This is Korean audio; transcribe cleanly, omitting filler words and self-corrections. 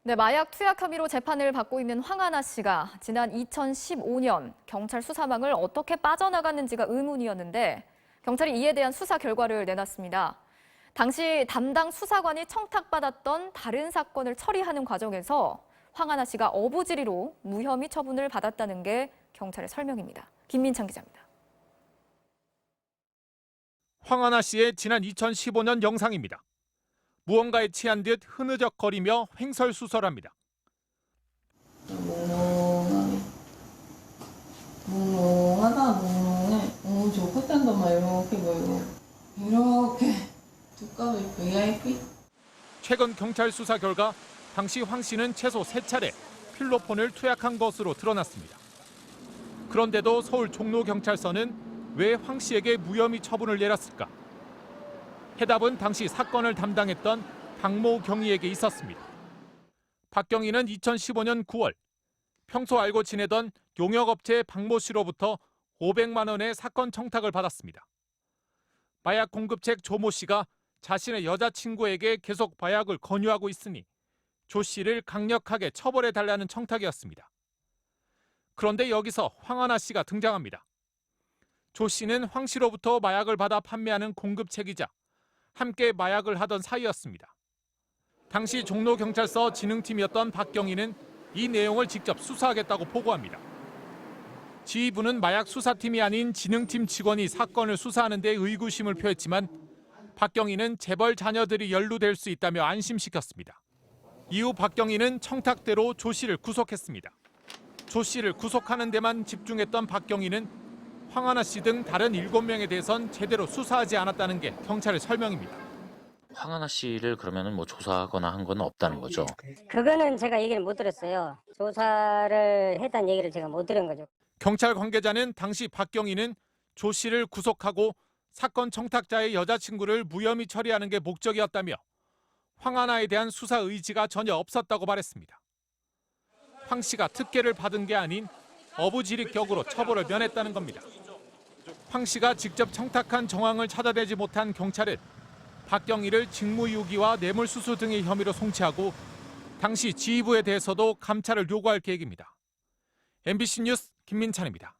네, 마약 투약 혐의로 재판을 받고 있는 황하나 씨가 지난 2015년 경찰 수사망을 어떻게 빠져나갔는지가 의문이었는데 경찰이 이에 대한 수사 결과를 내놨습니다. 당시 담당 수사관이 청탁받았던 다른 사건을 처리하는 과정에서 황하나 씨가 어부지리로 무혐의 처분을 받았다는 게 경찰의 설명입니다. 김민창 기자입니다. 황하나 씨의 지난 2015년 영상입니다. 무언가에 취한 듯 흐느적거리며 횡설수설합니다. 몽롱해. 저 끝단도 막 이렇게 보이고. 이렇게 두꺼비 VIP. 최근 경찰 수사 결과 당시 황 씨는 최소 3차례 필로폰을 투약한 것으로 드러났습니다. 그런데도 서울 종로경찰서는 왜 황 씨에게 무혐의 처분을 내렸을까? 해답은 당시 사건을 담당했던 박모 경위에게 있었습니다. 박 경위는 2015년 9월 평소 알고 지내던 용역업체 박모 씨로부터 500만 원의 사건 청탁을 받았습니다. 마약 공급책 조모 씨가 자신의 여자친구에게 계속 마약을 권유하고 있으니 조 씨를 강력하게 처벌해달라는 청탁이었습니다. 그런데 여기서 황하나 씨가 등장합니다. 조 씨는 황 씨로부터 마약을 받아 판매하는 공급책이자 함께 마약을 하던 사이였습니다. 당시 종로경찰서 진흥팀이었던 박경희는 이 내용을 직접 수사하겠다고 보고합니다. 지휘부는 마약 수사팀이 아닌 진흥팀 직원이 사건을 수사하는 데 의구심을 표했지만 박경희는 재벌 자녀들이 연루될 수 있다며 안심시켰습니다. 이후 박경희는 청탁대로 조 씨를 구속했습니다. 조 씨를 구속하는 데만 집중했던 박경희는 황하나 씨 등 다른 7명에 대해선 제대로 수사하지 않았다는 게 경찰의 설명입니다. 황하나 씨를 그러면은 뭐 조사하거나 한 건 없다는 거죠? 그거는 제가 얘기를 못 들었어요. 조사를 했다는 얘기를 제가 못 들은 거죠. 경찰 관계자는 당시 박경희는 조 씨를 구속하고 사건 청탁자의 여자친구를 무혐의 처리하는 게 목적이었다며 황하나에 대한 수사 의지가 전혀 없었다고 말했습니다. 황 씨가 특혜를 받은 게 아닌 어부지리격으로 처벌을 면했다는 겁니다. 황 씨가 직접 청탁한 정황을 찾아내지 못한 경찰은 박경희를 직무유기와 뇌물수수 등의 혐의로 송치하고 당시 지휘부에 대해서도 감찰을 요구할 계획입니다. MBC 뉴스 김민찬입니다.